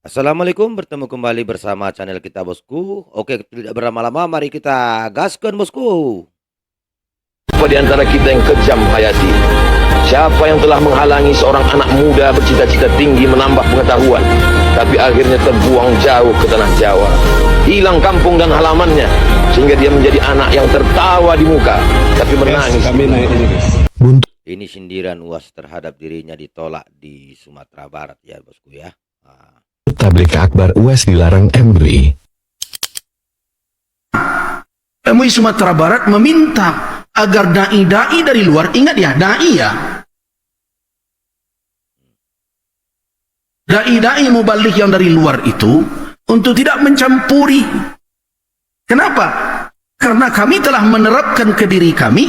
Assalamualaikum, bertemu kembali bersama channel kita bosku. Oke, tidak berlama-lama, mari kita gaskan bosku. Siapa di antara kita yang kejam hayati? Siapa yang telah menghalangi seorang anak muda bercita-cita tinggi menambah pengetahuan, tapi akhirnya terbuang jauh ke tanah Jawa, hilang kampung dan halamannya, sehingga dia menjadi anak yang tertawa di muka, tapi menangis. Ini sindiran UAS terhadap dirinya ditolak di Sumatera Barat ya bosku ya. Tablik akbar UAS dilarang MUI. MUI Sumatera Barat meminta agar dai-dai dari luar, ingat ya, dai ya, dai-dai mubalik yang dari luar itu untuk tidak mencampuri. Kenapa? Karena kami telah menerapkan ke diri kami,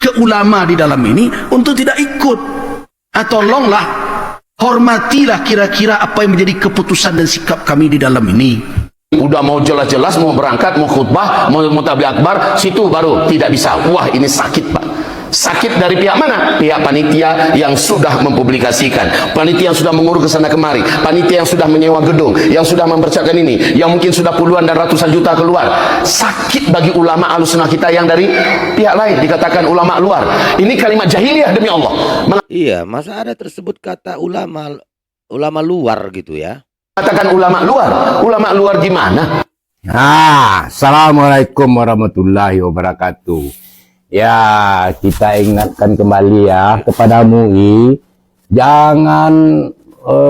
ke ulama di dalam ini, untuk tidak ikut. Tolonglah, hormatilah kira-kira apa yang menjadi keputusan dan sikap kami di dalam ini. Udah mau jelas-jelas mau berangkat, mau khutbah, mau tabligh akbar, situ baru tidak bisa. Wah, ini sakit Pak. Sakit dari pihak mana? Pihak panitia yang sudah mempublikasikan, panitia yang sudah mengurus ke sana kemari, panitia yang sudah menyewa gedung, yang sudah mempersiapkan ini, yang mungkin sudah puluhan dan ratusan juta keluar. Sakit bagi ulama Ahlussunnah kita yang dari pihak lain dikatakan ulama luar. Ini kalimat jahiliyah demi Allah. Iya, masa ada tersebut kata ulama luar gitu ya? Katakan ulama luar gimana? Assalamualaikum warahmatullahi wabarakatuh. Ya, kita ingatkan kembali ya kepada MUI, jangan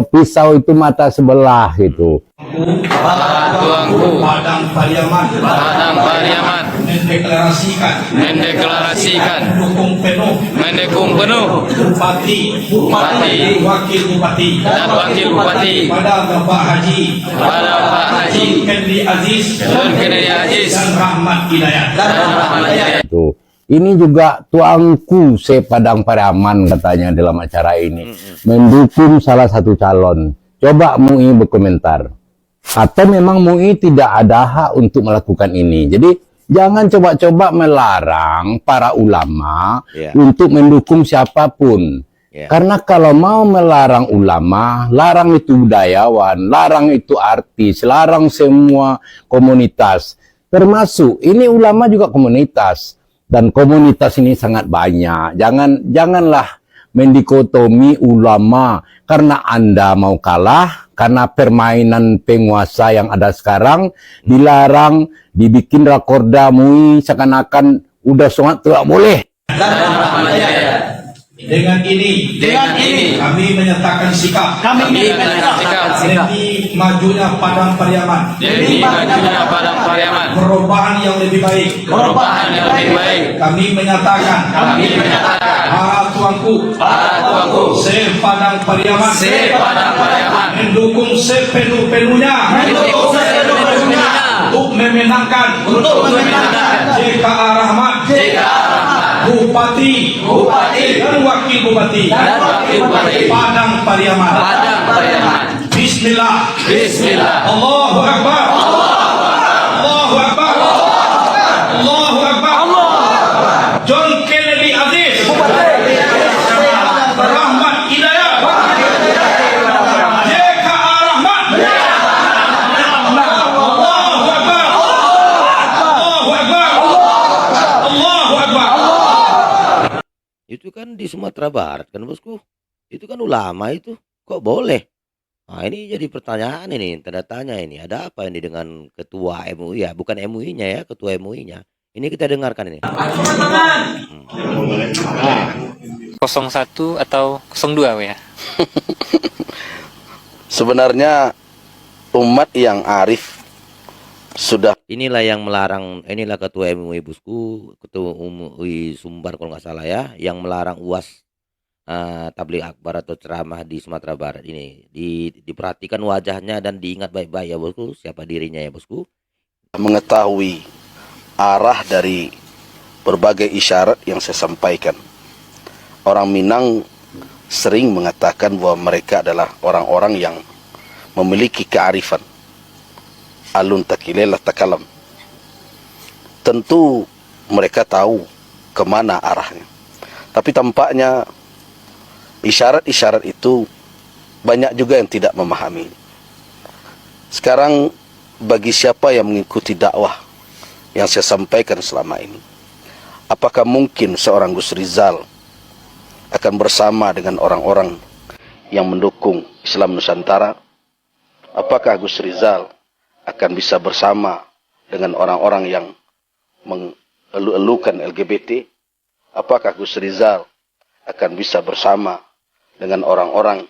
pisau itu mata sebelah gitu. Tuanku, Padang Pariaman, mendeklarasikan, mendukung penuh, Bupati, Wakil Bupati, dan Wakil Bupati, pada Bapak Haji, Henry Aziz, dan Rahmat Hidayat. Tuh. Ini juga tuanku Padang Pariaman katanya dalam acara ini mendukung salah satu calon. Coba MUI berkomentar. Atau memang MUI tidak ada hak untuk melakukan ini. Jadi jangan coba-coba melarang para ulama untuk mendukung siapapun. Karena kalau mau melarang ulama, larang itu budayawan, larang itu artis, larang semua komunitas. Termasuk ini ulama juga komunitas. Dan komunitas ini sangat banyak. Janganlah mendikotomi ulama karena Anda mau kalah, karena permainan penguasa yang ada sekarang dilarang, dibikin rakorda MUI seakan-akan udah sangat tidak boleh. Dengan ini kami menyatakan sikap demi majunya Padang Pariaman, perubahan yang lebih baik, kami menyatakan para tuanku Padang Pariaman mendukung sepenuh-penuhnya untuk memenangkan JKA Rahmat, Bupati dan Wakil Bupati Padang Pariaman. Bismillah. Allahu Akbar. Allahu Akbar. Allahu Akbar. John Kennedy Aziz, Rahmat Hidayat, JKA Rahmat. Allahu Akbar. Allahu Akbar. Allahu Akbar. Itu kan di Sumatera Barat kan bosku. Itu kan ulama itu. Kok boleh? Nah ini jadi pertanyaan ini, tanda tanya ini. Ada apa ini dengan ketua MUI ya? Bukan MUI-nya ya, ketua MUI-nya. Ini kita dengarkan ini. 01 atau 02 ya? Sebenarnya umat yang arif sudah. Inilah yang melarang, inilah ketua MUI bosku, ketua MUI Sumbar kalau nggak salah ya, yang melarang UAS tabligh akbar atau ceramah di Sumatera Barat ini. Diperhatikan wajahnya dan diingat baik-baik ya bosku, siapa dirinya ya bosku. Mengetahui arah dari berbagai isyarat yang saya sampaikan. Orang Minang sering mengatakan bahwa mereka adalah orang-orang yang memiliki kearifan. Alun takilela takalam. Tentu mereka tahu kemana arahnya. Tapi tampaknya isyarat-isyarat itu banyak juga yang tidak memahami. Sekarang bagi siapa yang mengikuti dakwah yang saya sampaikan selama ini, apakah mungkin seorang Gus Rizal akan bersama dengan orang-orang yang mendukung Islam Nusantara? Apakah Gus Rizal akan bisa bersama dengan orang-orang yang mengeluh-elukan LGBT? Apakah Gus Rizal akan bisa bersama dengan orang-orang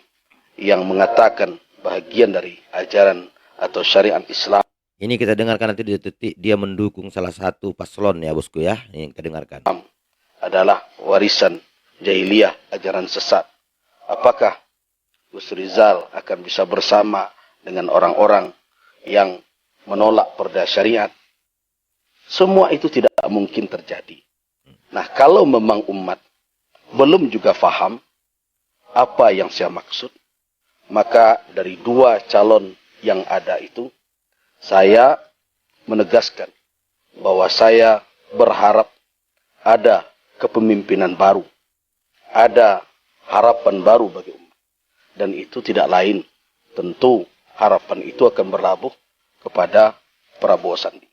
yang mengatakan bahagian dari ajaran atau syariat Islam? Ini kita dengarkan nanti di detik dia mendukung salah satu paslon ya bosku ya. Ini kita dengarkan. Adalah warisan jahiliyah, ajaran sesat. Apakah Gus Rizal akan bisa bersama dengan orang-orang yang menolak perda syariat? Semua itu tidak mungkin terjadi. Nah, kalau memang umat belum juga faham apa yang saya maksud, maka dari dua calon yang ada itu, saya menegaskan bahwa saya berharap ada kepemimpinan baru, ada harapan baru bagi umat. Dan itu tidak lain, tentu harapan itu akan berlabuh kepada Prabowo Sandi.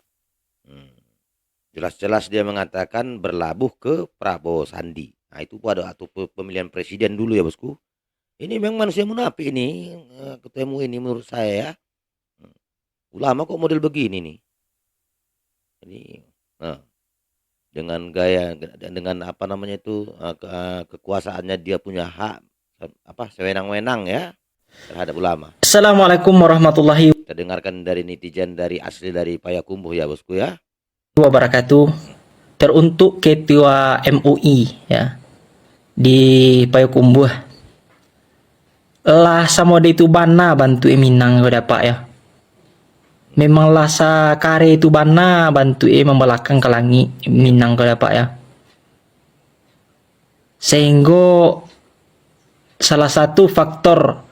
Jelas-jelas dia mengatakan berlabuh ke Prabowo Sandi. Nah itu pada waktu pemilihan presiden dulu ya bosku. Ini memang manusia munafik ini, ketua MUI ini menurut saya ya. Ulama kok model begini nih. Ini dengan gaya, dengan apa namanya itu, kekuasaannya dia punya hak apa sewenang-wenang ya terhadap ulama. Assalamualaikum warahmatullahi Kita dengarkan dari netizen dari asli dari Payakumbuh ya bosku ya. wabarakatuh. Teruntuk ketua MUI ya di Payakumbuh. Lah sama itu bana bantu Minang ko dapat ya. Memang lah sa kare itu bana bantu membelakang ke langit Minang ko dapat ya. Sehingga salah satu faktor,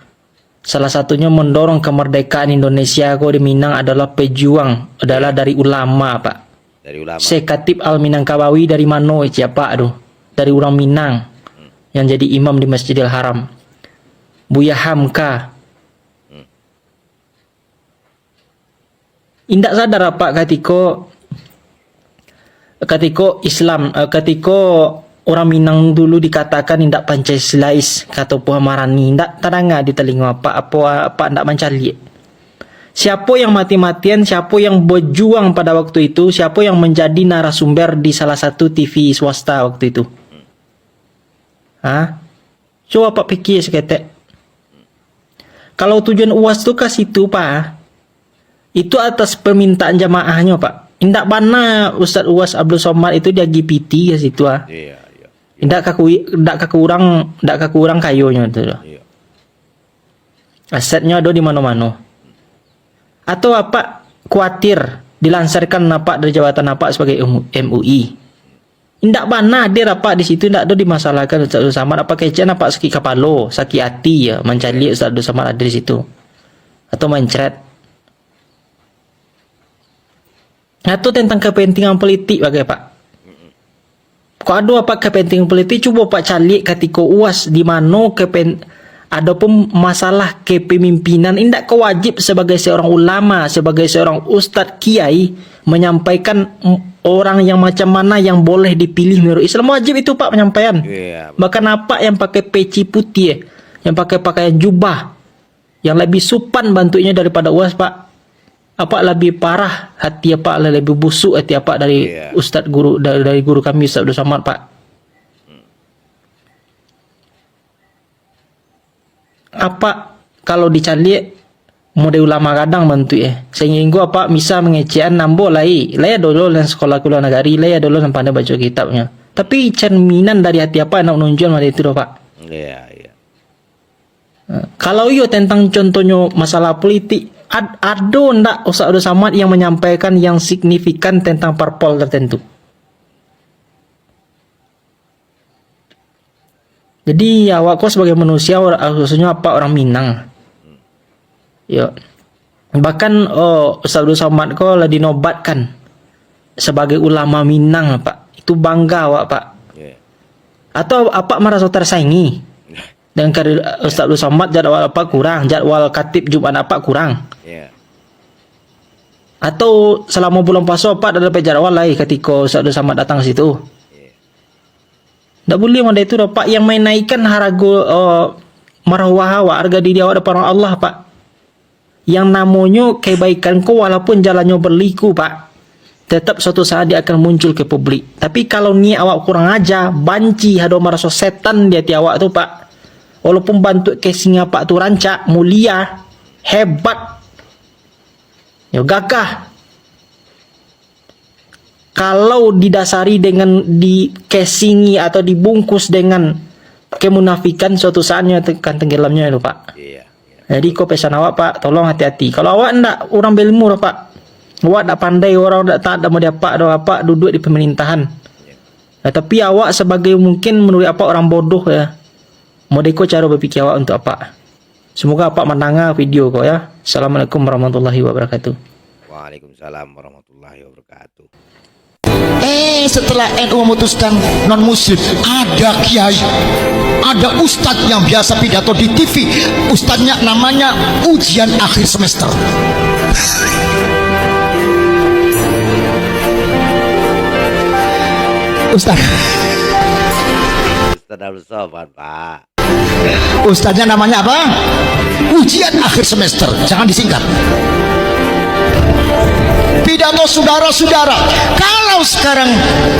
salah satunya mendorong kemerdekaan Indonesia ko di Minang adalah pejuang, adalah dari ulama Pak. Dari ulama. Syekh Khatib Al-Minangkabawi dari mana siapa aduh? Dari orang Minang yang jadi imam di Masjidil Haram. Buya Hamka. Indak sadar apa ketika Islam, ketika orang Minang dulu dikatakan indak Pancasilais kata Puan Marani, indak teranga di telinga apa indak mencari. Siapa yang mati-matian, siapa yang berjuang pada waktu itu, siapa yang menjadi narasumber di salah satu TV swasta waktu itu. Coba Pak pikir seketek. Kalau tujuan UAS itu ke situ Pak, itu atas permintaan jamaahnya Pak. Indak bana Ustaz UAS Abdul Somad itu dia GPT ke situ Iya. Indak kekurang kayonya itu. Iya. Asetnya ada di mana-mana. Atau apa khawatir dilansirkan apa dari jabatan apa sebagai MUI. Indak bana dia apa di situ, indak ada dimasalahkan Ustaz Abdul Samad apa kecen apa sakit kepala, sakit hati ya mencari Ustaz Abdul Samad ada di situ. Atau mencret. Atau tentang kepentingan politik bagai Pak. Kok ada apa kepentingan politik, coba Pak cari ketika UAS di mana ada pun masalah kepemimpinan, indak kewajib sebagai seorang ulama, sebagai seorang ustadz kiai menyampaikan orang yang macam mana yang boleh dipilih menurut Islam. Wajib itu Pak penyampaian. Bahkan apa yang pakai peci putih, yang pakai pakaian jubah, yang lebih supan bantunya daripada UAS Pak. Apa lebih parah hati apa lebih busuk hati apa dari ustadz guru dari guru kami Ustaz Abdul Samad Pak. Apa kalau dicari model ulama kadang bantu sehingga apa bisa mengecehan nambo lai dulu dan sekolah kuliah negari dulu dan pandai baca kitabnya, tapi cerminan dari hati apa nak menunjukkan pada itu Pak. Iya. Kalau iyo tentang contohnya masalah politik, ada ndak Ustaz Abdul Samad yang menyampaikan yang signifikan tentang parpol tertentu? Jadi awakku sebagai manusia, khususnya apa orang Minang, yo bahkan Ustaz Abdul Samad ko lah dinobatkan sebagai ulama Minang Pak, itu bangga awak Pak. Atau apa merasa tersaingi dengan karir Ustaz Abdul Samad, jadwal apa kurang, jadwal khatib Jumat apa kurang. Atau selama bulan puasa Pak dah dapat jadual lah ketika Ustaz Abdul Samad datang ke situ. Tak boleh mana itu dah Pak, yang main naikkan harga marwah awak, harga diri awak depan Allah Pak. Yang namanya kebaikan kau walaupun jalannya berliku Pak, tetap suatu saat dia akan muncul ke publik. Tapi kalau ni awak kurang aja, banci ada merasa setan di hati awak tu Pak. Walaupun bantu casing Pak tu rancak, mulia, hebat, ya gagah. Kalau didasari dengan di casingi atau dibungkus dengan kemunafikan, suatu saatnya akan tenggelamnya itu Pak. Iya. Jadi kau pesan awak Pak, tolong hati-hati. Kalau awak ndak orang berilmu Pak, awak ndak pandai, orang ndak tak ada mau dapat ada apa duduk di pemerintahan. Tapi awak sebagai mungkin menurut apa orang bodoh ya, mau deko cara berpikir awak untuk apa. Semoga apa mendengar video kau ya. Assalamualaikum warahmatullahi wabarakatuh. Waalaikumsalam warahmatullahi wabarakatuh. Setelah NU memutuskan non muslim, ada kiai, ada ustadz yang biasa pidato di TV. Ustadznya namanya ujian akhir semester. Ustadz Abdul Somad Pak. Ustadznya namanya apa? Ujian akhir semester, jangan disingkat. Pidato saudara-saudara, kalau sekarang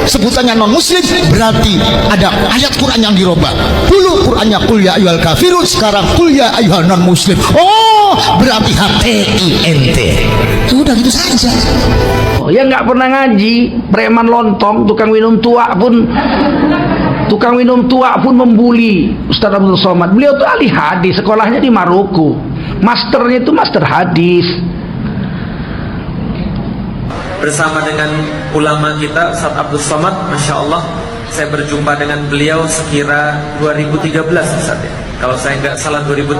sebutannya non muslim berarti ada ayat Quran yang dirubah. Dulu Qurannya qul ya ayyuhal kafirun, sekarang qul ya ayyuhal non muslim. Oh, berarti HTINT. Udah gitu saja. Oh, yang nggak pernah ngaji, preman lontong, tukang minum tua pun membuli Ustaz Abdul Somad. Beliau tuh ahli hadis, sekolahnya di Maroko, masternya itu master hadis. Bersama dengan ulama kita Ustaz Abdul Somad, Masya Allah, saya berjumpa dengan beliau sekira 2013 Ustaz ya. Kalau saya nggak salah 2013.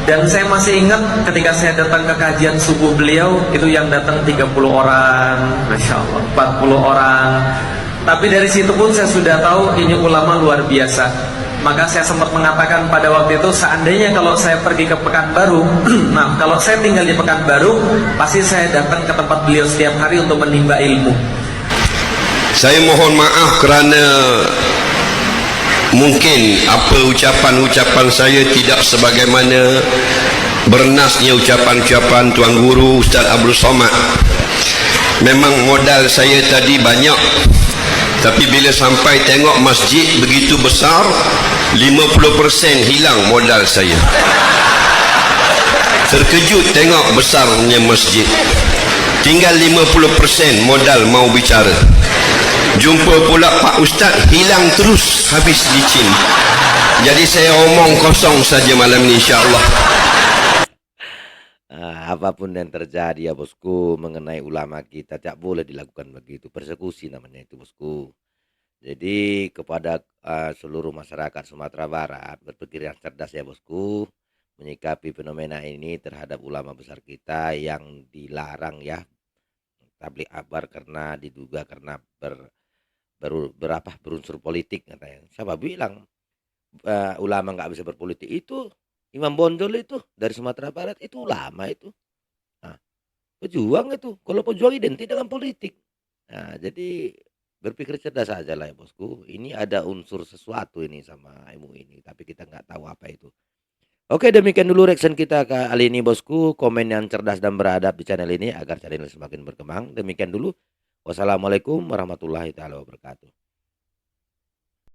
Dan saya masih ingat ketika saya datang ke kajian subuh beliau, itu yang datang 30 orang, Masya Allah, 40 orang. Tapi dari situ pun saya sudah tahu ini ulama luar biasa. Maka saya sempat mengatakan pada waktu itu, seandainya kalau saya pergi ke Pekanbaru, nah kalau saya tinggal di Pekanbaru, pasti saya datang ke tempat beliau setiap hari untuk menimba ilmu. Saya mohon maaf kerana mungkin apa ucapan-ucapan saya tidak sebagaimana bernasnya ucapan-ucapan Tuan Guru Ustaz Abdul Somad. Memang modal saya tadi banyak, tapi bila sampai tengok masjid begitu besar, 50% hilang modal saya. Terkejut tengok besarnya masjid, tinggal 50% modal mau bicara. Jumpa pula Pak Ustaz, hilang terus, habis licin. Jadi saya omong kosong saja malam ini, insyaAllah. Apapun yang terjadi ya bosku mengenai ulama kita tak boleh dilakukan begitu, persekusi namanya itu bosku. Jadi kepada seluruh masyarakat Sumatera Barat berpikir yang cerdas ya bosku, menyikapi fenomena ini terhadap ulama besar kita yang dilarang ya tabligh akbar karena diduga karena berunsur politik katanya. Siapa bilang ulama nggak bisa berpolitik? Itu Imam Bonjol itu dari Sumatera Barat, itu ulama itu. Nah, pejuang itu. Kalau pejuang identik dengan politik. Nah, jadi berpikir cerdas saja lah ya bosku. Ini ada unsur sesuatu ini sama MUI ini, tapi kita nggak tahu apa itu. Oke, demikian dulu reaction kita kali ini bosku. Komen yang cerdas dan beradab di channel ini agar channel semakin berkembang. Demikian dulu. Wassalamualaikum warahmatullahi taala wabarakatuh.